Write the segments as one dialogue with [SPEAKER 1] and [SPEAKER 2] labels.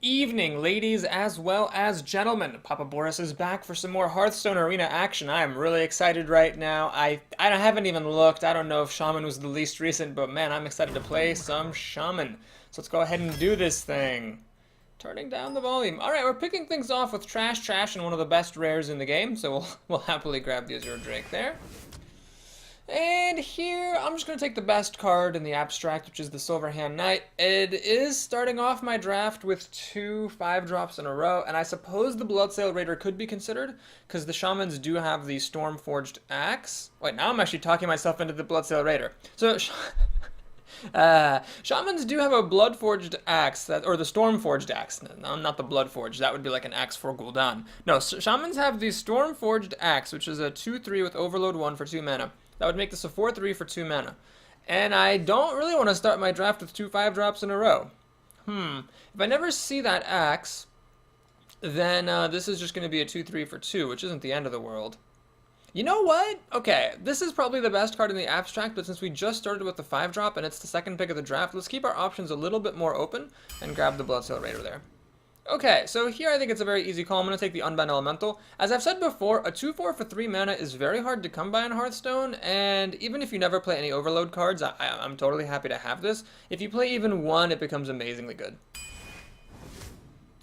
[SPEAKER 1] evening, ladies as well as gentlemen. Papa Boris is back for some more Hearthstone Arena action. I am really excited right now. I haven't even looked. I don't know if Shaman was the least recent, but man, I'm excited to play some Shaman. So let's go ahead and do this thing. Turning down the volume. All right, we're picking things off with Trash and one of the best rares in the game, so we'll happily grab the Azure Drake there. And here, I'm just going to take the best card in the abstract, which is the Silverhand Knight. It is starting off my draft with 2 5-drops in a row, and I suppose the Bloodsail Raider could be considered, because the Shamans do have the Stormforged Axe. Wait, now I'm actually talking myself into the Bloodsail Raider. So, Shamans do have a Bloodforged Axe, or the Stormforged Axe. No, not the Bloodforged. That would be like an axe for Gul'dan. No, Shamans have the Stormforged Axe, which is a 2/3 with Overload 1 for 2 mana. That would make this a 4/3 for 2 mana. And I don't really want to start my draft with 2 5-drops in a row. If I never see that axe, then this is just going to be a 2/3 for 2, which isn't the end of the world. You know what? Okay, this is probably the best card in the abstract, but since we just started with the 5-drop and it's the second pick of the draft, let's keep our options a little bit more open and grab the Bloodsail Raider there. Okay, so here I think it's a very easy call. I'm going to take the Unbound Elemental. As I've said before, a 2/4 for 3 mana is very hard to come by in Hearthstone, and even if you never play any Overload cards, I'm totally happy to have this. If you play even one, it becomes amazingly good.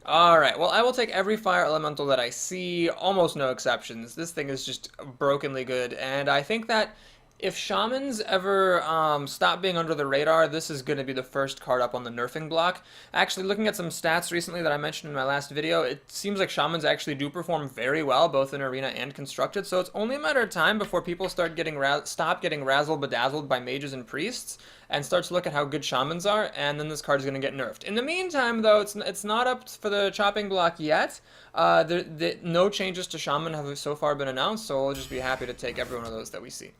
[SPEAKER 1] Alright, well I will take every fire elemental that I see, almost no exceptions. This thing is just brokenly good, and I think that if Shamans ever stop being under the radar, this is going to be the first card up on the nerfing block. Actually, looking at some stats recently that I mentioned in my last video, it seems like Shamans actually do perform very well, both in Arena and Constructed, so it's only a matter of time before people start getting stop getting razzle-bedazzled by mages and priests, and start to look at how good Shamans are, and then this card is going to get nerfed. In the meantime, though, it's not up for the chopping block yet. No changes to Shaman have so far been announced, so we'll just be happy to take every one of those that we see.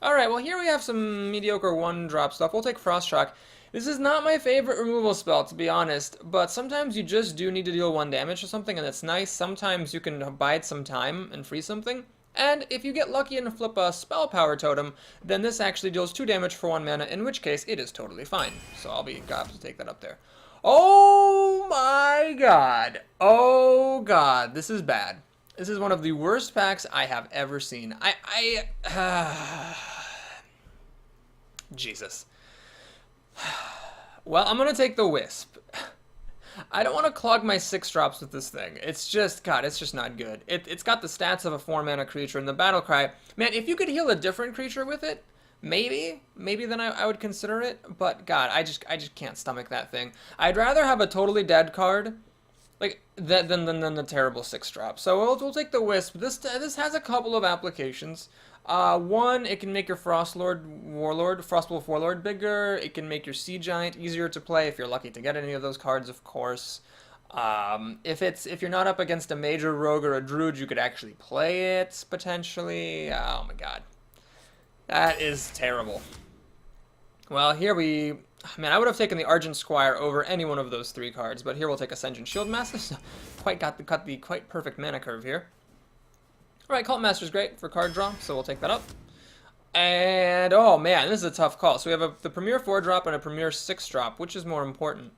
[SPEAKER 1] Alright, well here we have some mediocre 1-drop stuff. We'll take Frost Shock. This is not my favorite removal spell, to be honest, but sometimes you just do need to deal 1 damage to something, and it's nice. Sometimes you can bide some time and freeze something. And if you get lucky and flip a Spell Power Totem, then this actually deals 2 damage for 1 mana, in which case it is totally fine. So I'll be glad to take that up there. Oh my god! Oh god, this is bad. This is one of the worst packs I have ever seen. Jesus. Well, I'm gonna take the Wisp. I don't want to clog my 6-drops with this thing. It's just, God, it's just not good. It's got the stats of a 4-mana creature, and the Battle Cry, man, if you could heal a different creature with it, maybe then I would consider it, but God, I just can't stomach that thing. I'd rather have a totally dead card like than the terrible 6-drop. So we'll take the Wisp. This has a couple of applications. One, it can make your Frostwolf Warlord bigger. It can make your Sea Giant easier to play if you're lucky to get any of those cards, of course. If you're not up against a Major Rogue or a Druid, you could actually play it potentially. Oh my god, that is terrible. Well, here man, I would have taken the Argent Squire over any one of those 3 cards, but here we'll take Ascension Shieldmaster. So got the quite perfect mana curve here. Alright, Cult Master's great for card draw, so we'll take that up. And, oh man, this is a tough call. So we have the Premier 4-drop and a Premier 6-drop. Which is more important?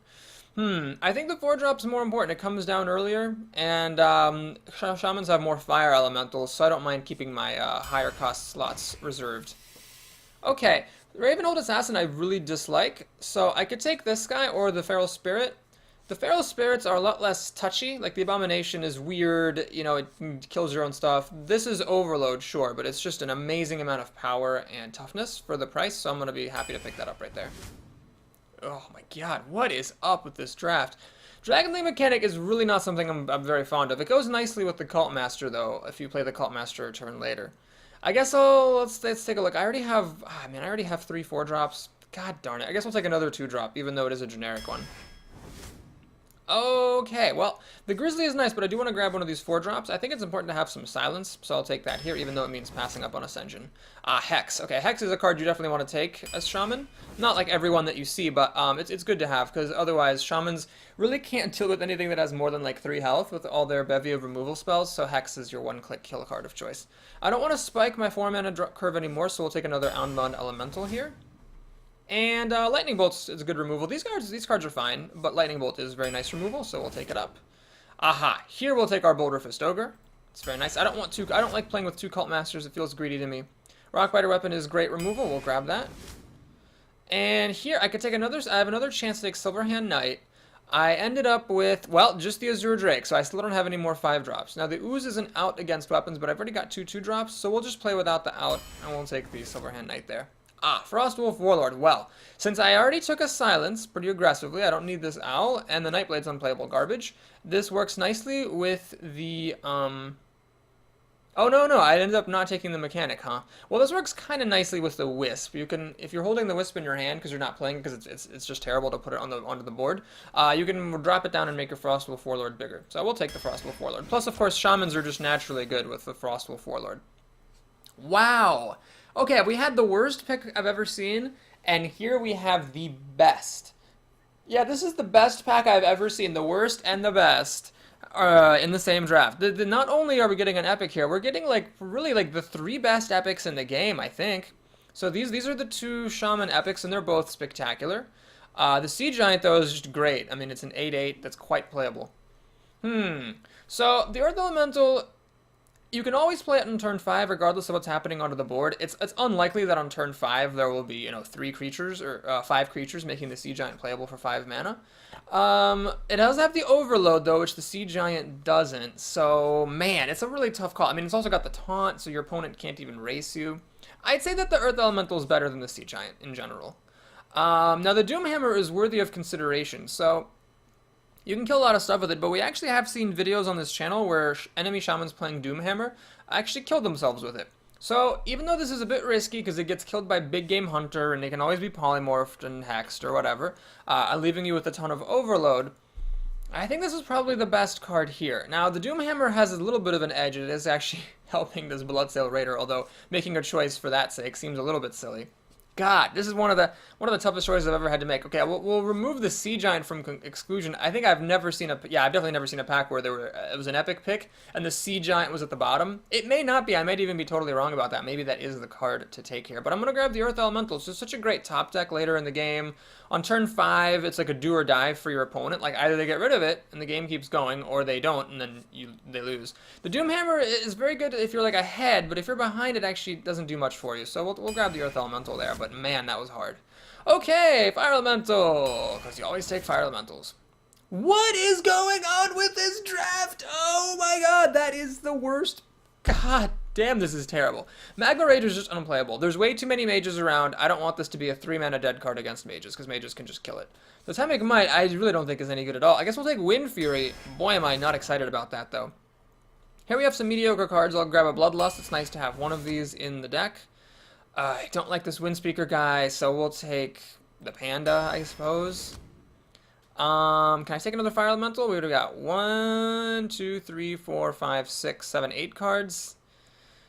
[SPEAKER 1] I think the 4-drop's more important. It comes down earlier, and Shamans have more fire elementals, so I don't mind keeping my higher cost slots reserved. Okay, Ravenhold Assassin I really dislike, so I could take this guy or the Feral Spirit. The Feral Spirits are a lot less touchy. Like, the Abomination is weird, you know, it kills your own stuff. This is Overload, sure, but it's just an amazing amount of power and toughness for the price, so I'm going to be happy to pick that up right there. Oh my god, what is up with this draft? Dragonlane Mechanic is really not something I'm very fond of. It goes nicely with the Cult Master, though, if you play the Cult Master a turn later. I guess let's take a look. I already have 3 4-drops. God darn it. I guess we'll take another 2-drop, even though it is a generic one. Okay, well, the Grizzly is nice, but I do want to grab one of these 4-drops. I think it's important to have some silence, so I'll take that here, even though it means passing up on Ascension. Hex. Okay, Hex is a card you definitely want to take as Shaman. Not like every one that you see, but it's good to have, because otherwise Shamans really can't deal with anything that has more than like 3 health with all their bevy of removal spells, so Hex is your 1-click kill card of choice. I don't want to spike my 4-mana curve anymore, so we'll take another Unbound Elemental here. And Lightning Bolt is a good removal. These cards are fine, but Lightning Bolt is very nice removal, so we'll take it up. Aha! Here we'll take our Boulder Fist Ogre. It's very nice. I don't like playing with 2 Cult Masters. It feels greedy to me. Rockbiter Weapon is great removal. We'll grab that. And here I could take another. I have another chance to take Silverhand Knight. I ended up with, well, just the Azure Drake, so I still don't have any more 5-drops. Now, the Ooze isn't out against weapons, but I've already got 2 2-drops, so we'll just play without the out, and we'll take the Silverhand Knight there. Ah, Frostwolf Warlord. Well, since I already took a Silence pretty aggressively, I don't need this Owl, and the Nightblade's unplayable garbage. This works nicely with the, Oh, no, I ended up not taking the Mechanic, huh? Well, this works kind of nicely with the Wisp. You can, if you're holding the Wisp in your hand because you're not playing, because it's just terrible to put it onto the board, you can drop it down and make your Frostwolf Warlord bigger. So I will take the Frostwolf Warlord. Plus, of course, Shamans are just naturally good with the Frostwolf Warlord. Wow! Okay, we had the worst pick I've ever seen, and here we have the best. Yeah, this is the best pack I've ever seen. The worst and the best. In the same draft. Not only are we getting an epic here, we're getting really the 3 best epics in the game, I think. So these are the 2 Shaman epics, and they're both spectacular. The Sea Giant though is just great. I mean, it's an 8/8 that's quite playable. So the Earth Elemental, you can always play it on turn 5 regardless of what's happening onto the board. It's unlikely that on turn 5 there will be 3 creatures or 5 creatures making the Sea Giant playable for 5 mana. It does have the Overload though, which the Sea Giant doesn't. So man, it's a really tough call. I mean, it's also got the Taunt, so your opponent can't even race you. I'd say that the Earth Elemental is better than the Sea Giant in general. Now the Doomhammer is worthy of consideration. So you can kill a lot of stuff with it, but we actually have seen videos on this channel where enemy shamans playing Doomhammer actually killed themselves with it. So even though this is a bit risky because it gets killed by Big Game Hunter and they can always be polymorphed and hexed or whatever, leaving you with a ton of overload, I think this is probably the best card here. Now the Doomhammer has a little bit of an edge. It is actually helping this Bloodsail Raider, although making a choice for that sake seems a little bit silly. God, this is one of the toughest choices I've ever had to make. Okay, we'll remove the Sea Giant from exclusion. I think I've definitely never seen a pack where it was an epic pick and the Sea Giant was at the bottom. It may not be. I might even be totally wrong about that. Maybe that is the card to take here. But I'm gonna grab the Earth Elemental. It's just such a great top deck later in the game. On turn 5, it's like a do or die for your opponent. Like either they get rid of it and the game keeps going, or they don't and then they lose. The Doomhammer is very good if you're like ahead, but if you're behind, it actually doesn't do much for you. So we'll grab the Earth Elemental there. But man, that was hard. Okay, Fire Elemental, because you always take Fire Elementals. What is going on with this draft? Oh my god, that is the worst. God damn, this is terrible. Magma Rage is just unplayable. There's way too many mages around. I don't want this to be a 3-mana dead card against mages, because mages can just kill it. The Totemic Might, I really don't think is any good at all. I guess we'll take Wind Fury. Boy, am I not excited about that, though. Here we have some mediocre cards. I'll grab a Bloodlust. It's nice to have one of these in the deck. I don't like this Windspeaker guy, so we'll take the Panda, I suppose. Can I take another Fire Elemental? We would have got 1, 2, 3, 4, 5, 6, 7, 8 cards.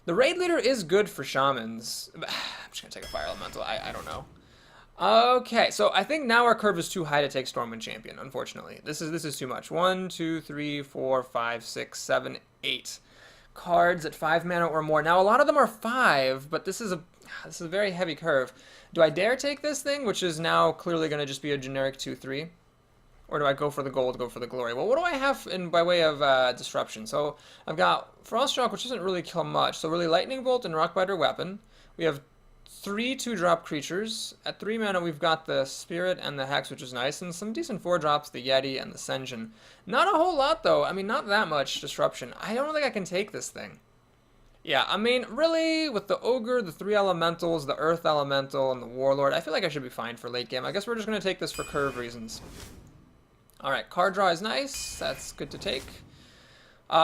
[SPEAKER 1] The Raid Leader is good for Shamans. I'm just going to take a Fire Elemental. I don't know. Okay, so I think now our curve is too high to take Stormwind Champion, unfortunately. This is too much. 1, 2, 3, 4, 5, 6, 7, 8 cards at 5 mana or more. Now, a lot of them are 5, but this is a very heavy curve. Do I dare take this thing, which is now clearly going to just be a generic 2/3? Or do I go for the gold, go for the glory? Well, what do I have by way of disruption? So I've got Froststroke, which doesn't really kill much. So really Lightning Bolt and Rockbiter Weapon. We have 3 2-drop creatures. At 3 mana, we've got the Spirit and the Hex, which is nice, and some decent 4-drops, the Yeti and the Senjin. Not a whole lot, though. I mean, not that much disruption. I don't think I can take this thing. Yeah, I mean, really, with the Ogre, the 3 Elementals, the Earth Elemental, and the Warlord, I feel like I should be fine for late game. I guess we're just going to take this for curve reasons. Alright, card draw is nice. That's good to take.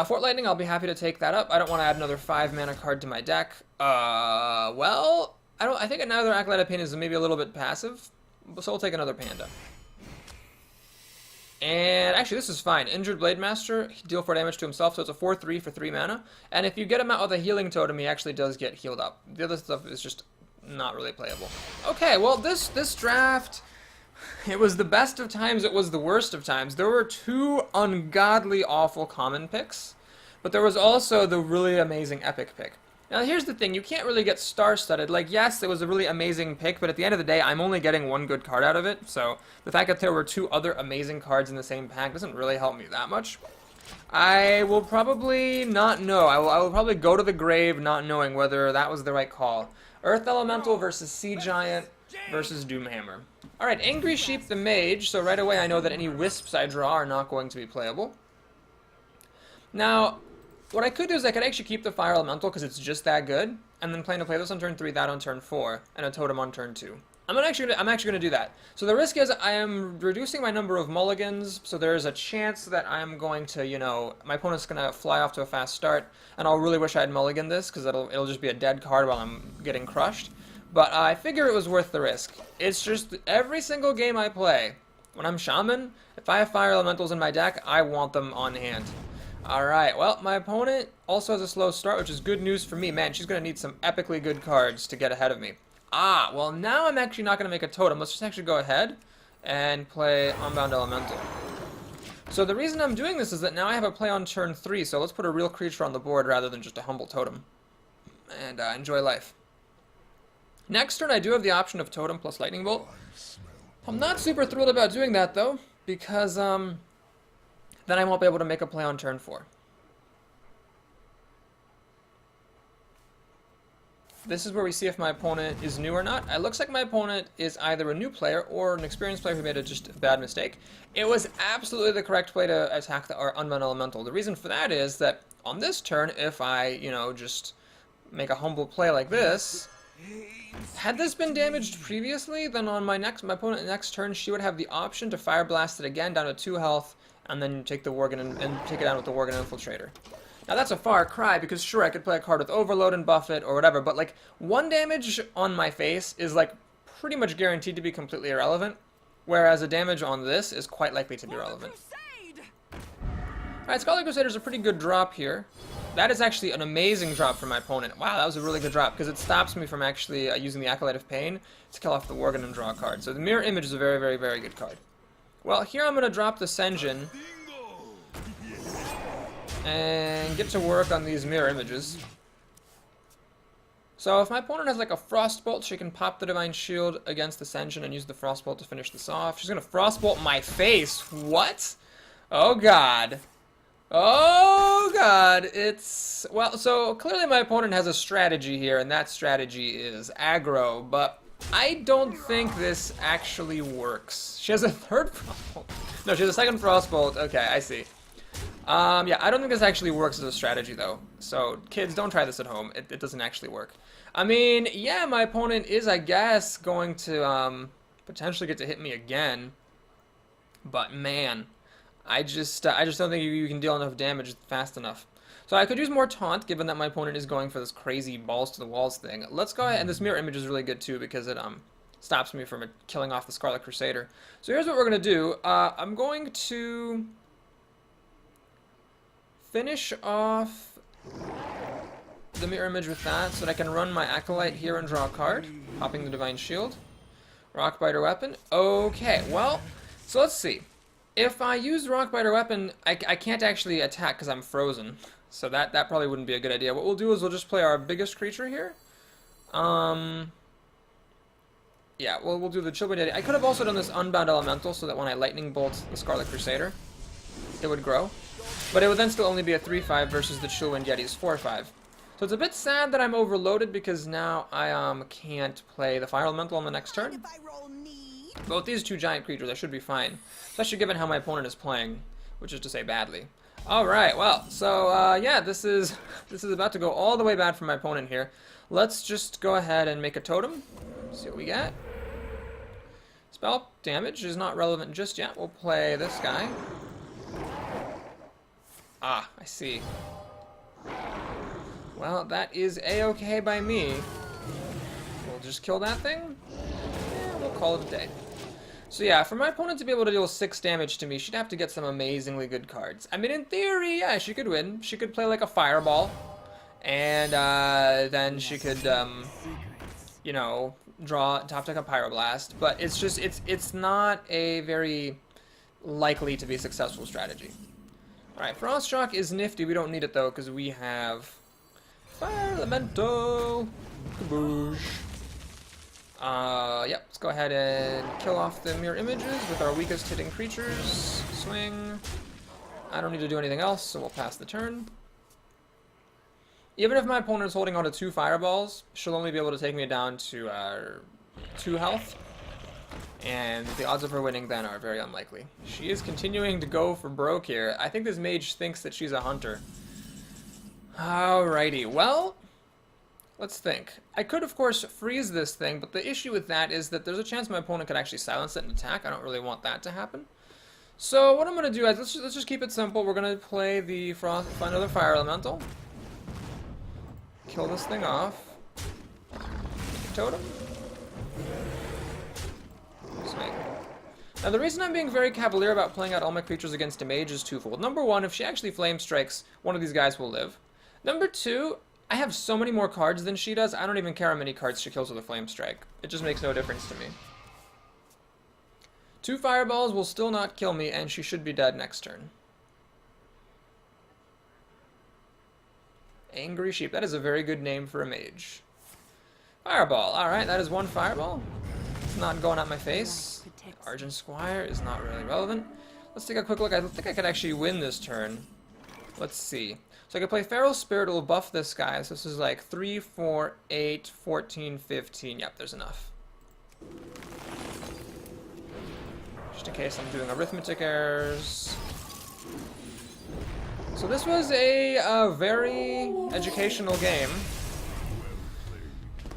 [SPEAKER 1] Fort Lightning, I'll be happy to take that up. I don't want to add another 5-mana card to my deck. Well, I think another Acolyte of Pain is maybe a little bit passive, so we'll take another Panda. And actually, this is fine. Injured Blade Master, deal 4 damage to himself, so it's a 4/3 for 3 mana. And if you get him out with a Healing Totem, he actually does get healed up. The other stuff is just not really playable. Okay, well, this draft, it was the best of times, it was the worst of times. There were 2 ungodly awful common picks, but there was also the really amazing epic pick. Now here's the thing, you can't really get star-studded. Like, yes, it was a really amazing pick, but at the end of the day, I'm only getting one good card out of it, so the fact that there were 2 other amazing cards in the same pack doesn't really help me that much. I will probably not know. I will probably go to the grave not knowing whether that was the right call. Earth Elemental versus Sea Giant versus Doomhammer. Alright, Angry Sheep the Mage, so right away I know that any Wisps I draw are not going to be playable. Now, what I could do is I could actually keep the Fire Elemental because it's just that good, and then plan to play this on turn 3, that on turn 4, and a Totem on turn 2. I'm actually going to do that. So the risk is I am reducing my number of mulligans, so there's a chance that I'm going to, you know, my opponent's going to fly off to a fast start, and I'll really wish I had mulliganed this, because it'll just be a dead card while I'm getting crushed. But I figure it was worth the risk. It's just every single game I play, when I'm Shaman, if I have Fire Elementals in my deck, I want them on hand. Alright, well, my opponent also has a slow start, which is good news for me. Man, she's going to need some epically good cards to get ahead of me. Ah, well, now I'm actually not going to make a totem. Let's just actually go ahead and play Unbound Elemental. So the reason I'm doing this is that now I have a play on turn 3, so let's put a real creature on the board rather than just a humble totem. And enjoy life. Next turn, I do have the option of Totem plus Lightning Bolt. I'm not super thrilled about doing that, though, because then I won't be able to make a play on turn 4. This is where we see if my opponent is new or not. It looks like my opponent is either a new player or an experienced player who made just a bad mistake. It was absolutely the correct play to attack the Unbound Elemental. The reason for that is that on this turn, if I, you know, just make a humble play like this, had this been damaged previously, then on my opponent next turn, she would have the option to Fire Blast it again down to 2 health, and then take the Worgen and take it down with the Worgen Infiltrator. Now that's a far cry, because sure, I could play a card with Overload and buff it, or whatever, but like, 1 damage on my face is like pretty much guaranteed to be completely irrelevant, whereas a damage on this is quite likely to be relevant. Alright, Scarlet Crusader's a pretty good drop here. That is actually an amazing drop for my opponent. Wow, that was a really good drop, because it stops me from actually using the Acolyte of Pain to kill off the Worgen and draw a card. So the Mirror Image is a very, very, very good card. Well, here I'm going to drop the Senjin and get to work on these mirror images. So if my opponent has like a Frostbolt, she can pop the Divine Shield against the Senjin and use the Frostbolt to finish this off. She's going to Frostbolt my face. What? Oh god. Oh god. It's... Well, so clearly my opponent has a strategy here, and that strategy is aggro, but I don't think this actually works. She has a 3rd Frostbolt. No, she has a 2nd Frostbolt. Okay, I see. Yeah, I don't think this actually works as a strategy, though. So, kids, don't try this at home. It doesn't actually work. I mean, yeah, my opponent is, I guess, going to, potentially get to hit me again. But, man, I just don't think you can deal enough damage fast enough. So I could use more Taunt, given that my opponent is going for this crazy balls-to-the-walls thing. Let's go ahead, and this Mirror Image is really good, too, because it, stops me from killing off the Scarlet Crusader. So here's what we're going to do. I'm going to finish off the Mirror Image with that, so that I can run my Acolyte here and draw a card, popping the Divine Shield. Rockbiter Weapon. Okay, well, so let's see. If I use Rockbiter Weapon, I can't actually attack because I'm frozen, so that probably wouldn't be a good idea. What we'll do is we'll just play our biggest creature here. Yeah, well, we'll do the Chillwind Yeti. I could have also done this Unbound Elemental so that when I Lightning Bolt the Scarlet Crusader, it would grow. But it would then still only be a 3/5 versus the Chillwind Yeti's 4/5. So it's a bit sad that I'm overloaded because now I can't play the Fire Elemental on the next turn. But with these 2 giant creatures, I should be fine. Especially given how my opponent is playing, which is to say badly. Alright, well, so yeah, this is about to go all the way bad for my opponent here. Let's just go ahead and make a totem. See what we get. Spell damage is not relevant just yet. We'll play this guy. Ah, I see. Well, that is a-okay by me. We'll just kill that thing, and we'll call it a day. So yeah, for my opponent to be able to deal 6 damage to me, she'd have to get some amazingly good cards. I mean, in theory, yeah, she could win. She could play like a Fireball, and then she could, you know, top deck a Pyroblast. But it's just, it's not a very likely to be successful strategy. Alright, Frost Shock is nifty. We don't need it, though, because we have Fire Elemental! Kaboosh. Yep, let's go ahead and kill off the mirror images with our weakest hitting creatures. Swing. I don't need to do anything else, so we'll pass the turn. Even if my opponent is holding on to 2 fireballs, she'll only be able to take me down to 2 health. And the odds of her winning then are very unlikely. She is continuing to go for broke here. I think this mage thinks that she's a hunter. Alrighty, well, let's think. I could, of course, freeze this thing, but the issue with that is that there's a chance my opponent could actually silence it and attack. I don't really want that to happen. So what I'm going to do is, let's just keep it simple. We're going to play the another Fire Elemental. Kill this thing off. Totem. Swing. Now the reason I'm being very cavalier about playing out all my creatures against a mage is twofold. Number one, if she actually flame strikes, one of these guys will live. Number two, I have so many more cards than she does, I don't even care how many cards she kills with a flame strike. It just makes no difference to me. 2 fireballs will still not kill me, and she should be dead next turn. Angry Sheep. That is a very good name for a mage. Fireball. Alright, that is 1 fireball. It's not going at my face. Argent Squire is not really relevant. Let's take a quick look. I think I could actually win this turn. Let's see. So I could play Feral Spirit, will buff this guy. So this is like 3, 4, 8, 14, 15. Yep, there's enough. Just in case I'm doing arithmetic errors. So this was a very educational game.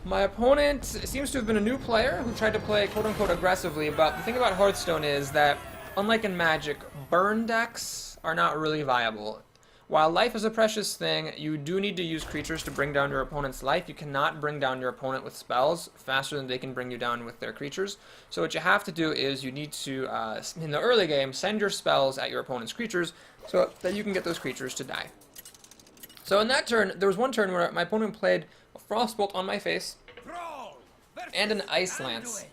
[SPEAKER 1] My opponent seems to have been a new player who tried to play quote-unquote aggressively, but the thing about Hearthstone is that, unlike in Magic, burn decks are not really viable. While life is a precious thing, you do need to use creatures to bring down your opponent's life. You cannot bring down your opponent with spells faster than they can bring you down with their creatures. So what you have to do is you need to, in the early game, send your spells at your opponent's creatures so that you can get those creatures to die. So in that turn, there was one turn where my opponent played a Frostbolt on my face and an Ice Lance.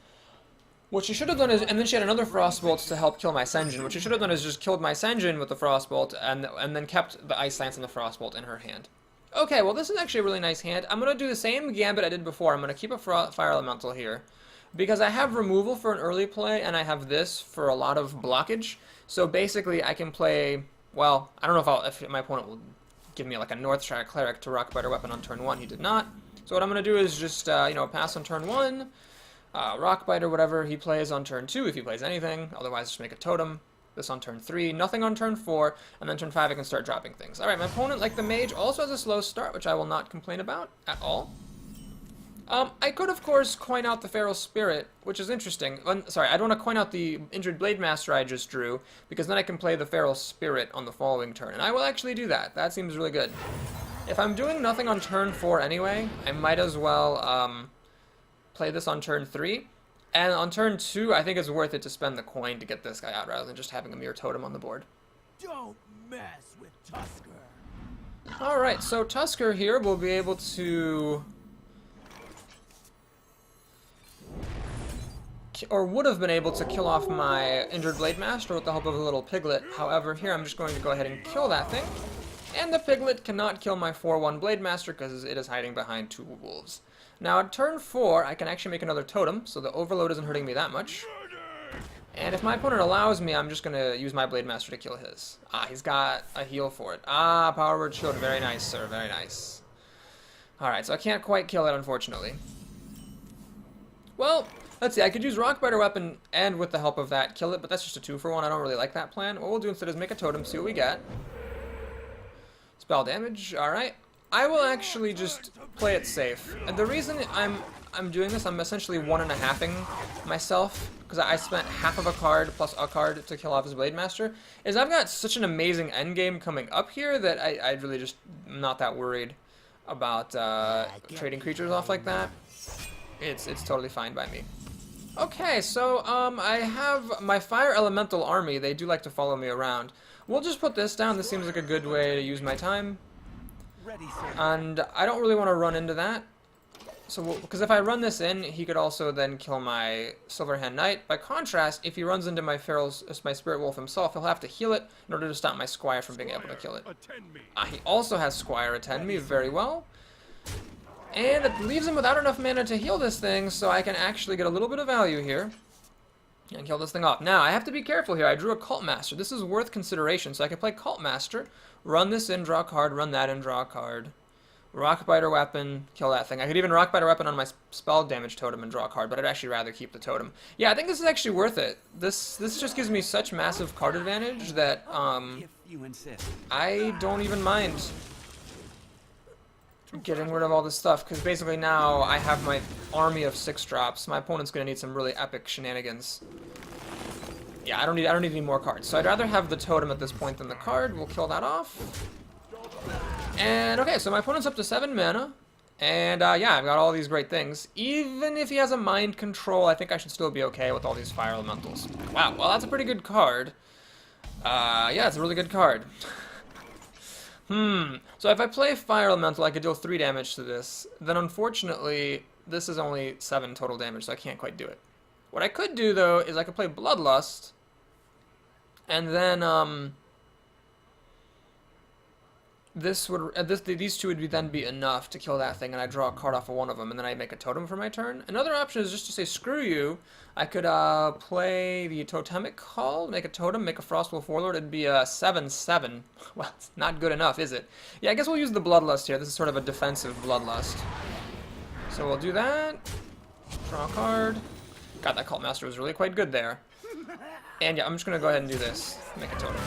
[SPEAKER 1] What she should have done is, and then she had another Frostbolt to help kill my Senjin. What she should have done is just killed my Senjin with the Frostbolt and then kept the Ice Lance and the Frostbolt in her hand. Okay, well this is actually a really nice hand. I'm going to do the same gambit I did before. I'm going to keep a Fire Elemental here. Because I have removal for an early play, and I have this for a lot of blockage. So basically I can play, well, I don't know if my opponent will give me like a Northshire Cleric to Rockbiter Weapon on turn 1. He did not. So what I'm going to do is just, pass on turn 1. Rockbite or whatever he plays on turn 2 if he plays anything, otherwise just make a totem. This on turn 3, nothing on turn 4, and then turn 5 I can start dropping things. Alright, my opponent, like the mage, also has a slow start, which I will not complain about at all. I could, of course, coin out the Feral Spirit, which is interesting. Sorry, I don't want to coin out the Injured Blade Master I just drew, because then I can play the Feral Spirit on the following turn, and I will actually do that. That seems really good. If I'm doing nothing on turn 4 anyway, I might as well, play this on turn 3, and on turn 2 I think it's worth it to spend the coin to get this guy out rather than just having a mere totem on the board.
[SPEAKER 2] Don't mess with Tusker.
[SPEAKER 1] Alright, so Tusker here will be able to, or would have been able to kill off my Injured Blade Master with the help of a little piglet. However, here I'm just going to go ahead and kill that thing, and the piglet cannot kill my 4/1 Blade Master because it is hiding behind 2 wolves. Now at turn 4, I can actually make another totem, so the overload isn't hurting me that much. And if my opponent allows me, I'm just going to use my Blade Master to kill his. Ah, he's got a heal for it. Ah, Power Word Shield. Very nice, sir. Very nice. Alright, so I can't quite kill it, unfortunately. Well, let's see. I could use Rockbiter Weapon and with the help of that kill it, but that's just a 2-for-1. I don't really like that plan. What we'll do instead is make a totem, see what we get. Spell damage. Alright. I will actually just play it safe. And the reason I'm doing this, I'm essentially 1.5ing myself, because I spent half of a card plus a card to kill off his Blade Master, is I've got such an amazing endgame coming up here that I really just am not that worried about trading creatures off like that. It's totally fine by me. Okay, so I have my Fire Elemental army. They do like to follow me around. We'll just put this down. This seems like a good way to use my time. And I don't really want to run into that. So, because if I run this in, he could also then kill my Silverhand Knight. By contrast, if he runs into my Spirit Wolf himself, he'll have to heal it in order to stop my Squire from being able to kill it. He also has Squire attend me very well. And it leaves him without enough mana to heal this thing, so I can actually get a little bit of value here. And kill this thing off. Now, I have to be careful here. I drew a Cult Master. This is worth consideration. So I can play Cult Master, run this in, draw a card, run that in, draw a card. Rockbiter Weapon, kill that thing. I could even Rockbiter Weapon on my spell damage totem and draw a card, but I'd actually rather keep the totem. Yeah, I think this is actually worth it. This just gives me such massive card advantage that
[SPEAKER 2] If you insist.
[SPEAKER 1] I don't even mind getting rid of all this stuff, because basically now I have my army of 6-drops. My opponent's going to need some really epic shenanigans. Yeah, I don't need any more cards. So I'd rather have the totem at this point than the card. We'll kill that off. And okay, so my opponent's up to 7 mana. And yeah, I've got all these great things. Even if he has a mind control, I think I should still be okay with all these fire elementals. Wow, well that's a pretty good card. Yeah, it's a really good card. So if I play Fire Elemental, I could deal 3 damage to this. Then unfortunately, this is only 7 total damage, so I can't quite do it. What I could do, though, is I could play Bloodlust, and then, these two would then be enough to kill that thing, and I draw a card off of one of them, and then I make a totem for my turn. Another option is just to say, screw you. I could play the Totemic Call, make a totem, make a Frostwolf Warlord. It'd be a 7/7. Well, it's not good enough, is it? Yeah, I guess we'll use the Bloodlust here. This is sort of a defensive Bloodlust. So we'll do that. Draw a card. God, that Cult Master was really quite good there. And yeah, I'm just going to go ahead and do this. Make a totem.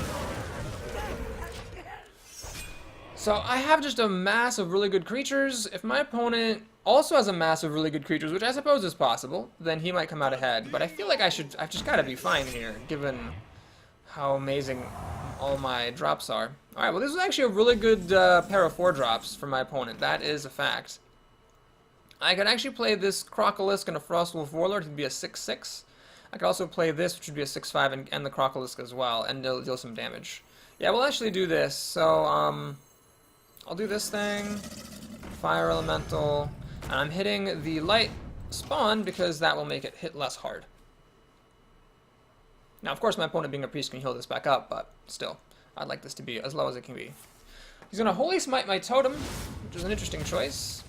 [SPEAKER 1] So I have just a mass of really good creatures. If my opponent also has a mass of really good creatures, which I suppose is possible, then he might come out ahead. But I feel like I've just got to be fine here, given how amazing all my drops are. Alright, well this is actually a really good pair of 4-drops for my opponent. That is a fact. I could actually play this Crocolisk and a Frostwolf Warlord. It'd be a 6/6. I could also play this, which would be a 6/5, and the Crocolisk as well, and deal some damage. Yeah, we'll actually do this. So, I'll do this thing, Fire Elemental, and I'm hitting the Light Spawn because that will make it hit less hard. Now, of course, my opponent being a priest can heal this back up, but still, I'd like this to be as low as it can be. He's going to Holy Smite my totem, which is an interesting choice.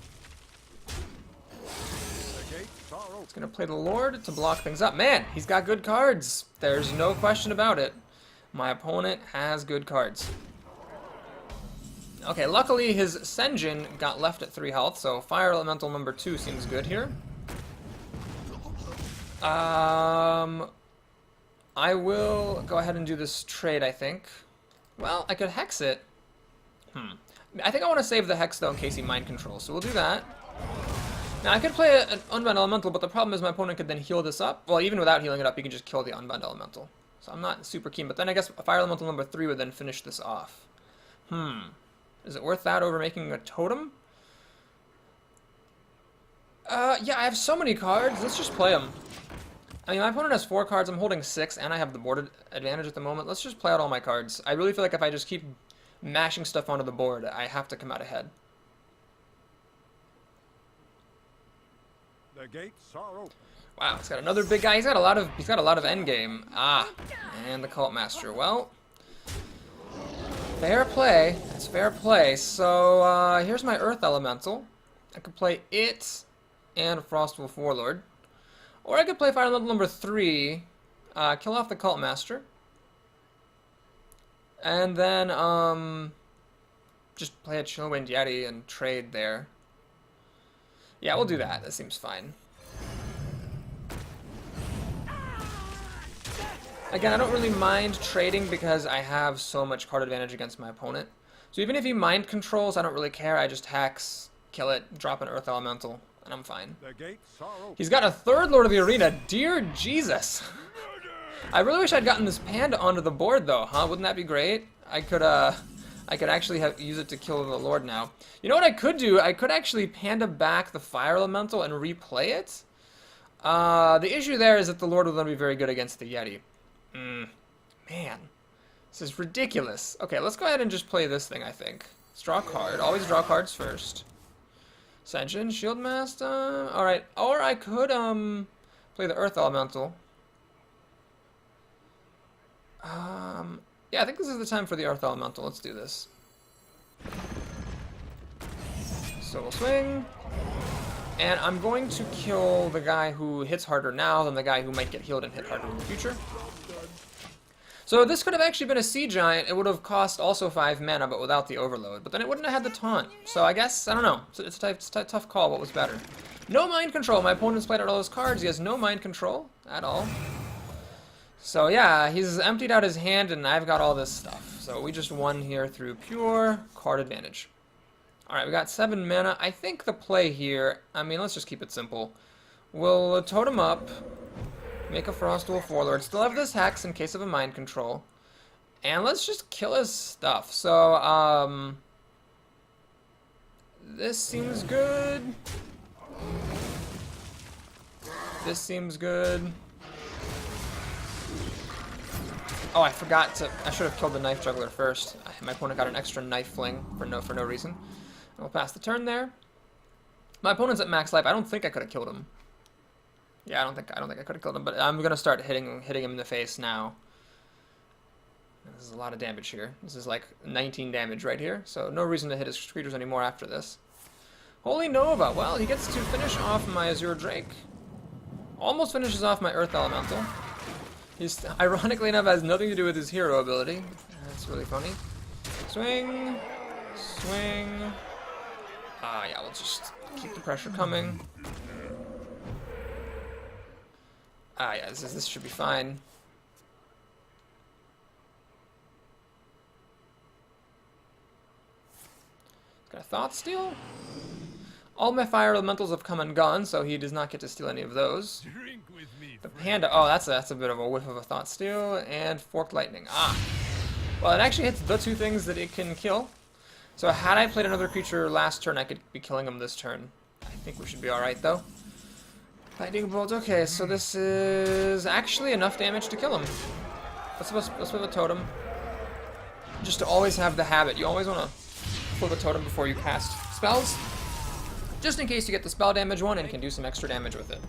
[SPEAKER 1] He's going to play the Lord to block things up. Man, he's got good cards. There's no question about it. My opponent has good cards. Okay, luckily his Senjin got left at 3 health, so Fire Elemental number 2 seems good here. I will go ahead and do this trade, I think. Well, I could Hex it. I think I want to save the Hex, though, in case he Mind Controls, so we'll do that. Now, I could play an Unbound Elemental, but the problem is my opponent could then heal this up. Well, even without healing it up, he can just kill the Unbound Elemental. So I'm not super keen, but then I guess Fire Elemental number 3 would then finish this off. Is it worth that over making a totem? Yeah, I have so many cards. Let's just play them. I mean, my opponent has 4 cards. I'm holding 6, and I have the board advantage at the moment. Let's just play out all my cards. I really feel like if I just keep mashing stuff onto the board, I have to come out ahead.
[SPEAKER 2] The gates are open.
[SPEAKER 1] Wow, it's got another big guy. He's got a lot of endgame. Ah, and the Cult Master. Well, fair play. That's fair play. So, here's my Earth Elemental. I could play it and Frostwolf Warlord. Or I could play Fire Elemental number 3, kill off the Cult Master. And then, just play a Chillwind Yeti and trade there. Yeah, we'll do that. That seems fine. Again, I don't really mind trading because I have so much card advantage against my opponent. So even if he Mind Controls, I don't really care. I just Hex, kill it, drop an Earth Elemental, and I'm fine. He's got a 3rd Lord of the Arena. Dear Jesus. I really wish I'd gotten this Panda onto the board, though, huh? Wouldn't that be great? I could actually use it to kill the Lord now. You know what I could do? I could actually Panda back the Fire Elemental and replay it. The issue there is that the Lord will then be very good against the Yeti. Man, this is ridiculous. Okay, let's go ahead and just play this thing, I think. Let's draw a card. Always draw cards first. Ascension, Shieldmaster. Alright, or I could, play the Earth Elemental. Yeah, I think this is the time for the Earth Elemental. Let's do this. So we'll swing. And I'm going to kill the guy who hits harder now than the guy who might get healed and hit harder in the future. So this could have actually been a Sea Giant. It would have cost also 5 mana, but without the overload. But then it wouldn't have had the taunt. So I guess, I don't know. It's a tough call. What was better? No mind control. My opponent's played out all his cards. He has no mind control at all. So yeah, he's emptied out his hand, and I've got all this stuff. So we just won here through pure card advantage. Alright, we got 7 mana. I think the play here, I mean, let's just keep it simple. We'll totem up, make a Frost Wolf Warlord, still have this Hex in case of a mind control, and let's just kill his stuff. So, this seems good. This seems good. Oh, I forgot to, I should have killed the Knife Juggler first. My opponent got an extra Knife Fling for no reason. I'll pass the turn there. My opponent's at max life. I don't think I could have killed him. Yeah, I don't think I could have killed him, but I'm gonna start hitting him in the face now. This is a lot of damage here. This is like 19 damage right here, so no reason to hit his creatures anymore after this. Holy Nova. Well, he gets to finish off my Azure Drake. Almost finishes off my Earth Elemental. He's, ironically enough, has nothing to do with his hero ability. That's really funny. Swing. Swing. Yeah, we'll just keep the pressure coming. Yeah, this should be fine. Got a Thought Steal. All my fire elementals have come and gone, so he does not get to steal any of those.
[SPEAKER 2] Drink with me,
[SPEAKER 1] The Panda, oh, that's a bit of a whiff of a Thought Steal, and Forked Lightning. Well, it actually hits the 2 things that it can kill. So had I played another creature last turn, I could be killing him this turn. I think we should be alright, though. Lightning Bolt, okay, so this is actually enough damage to kill him. Let's flip a totem. Just to always have the habit. You always want to flip a totem before you cast spells. Just in case you get the spell damage one and can do some extra damage with it.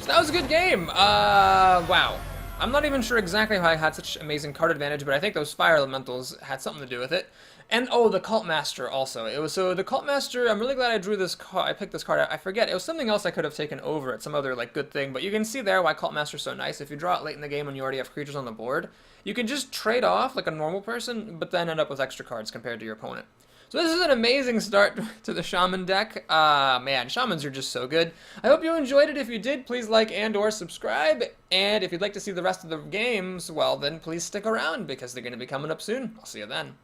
[SPEAKER 1] So that was a good game. Wow. I'm not even sure exactly how I had such amazing card advantage, but I think those fire elementals had something to do with it. And oh, the Cult Master also. It was so the Cult Master. I'm really glad I drew this card. I picked this card out. I forget. It was something else I could have taken over at some other like good thing. But you can see there why Cult Master's so nice. If you draw it late in the game and you already have creatures on the board, you can just trade off like a normal person, but then end up with extra cards compared to your opponent. So this is an amazing start to the Shaman deck. Man, Shamans are just so good. I hope you enjoyed it. If you did, please like and or subscribe. And if you'd like to see the rest of the games, well then please stick around because they're going to be coming up soon. I'll see you then.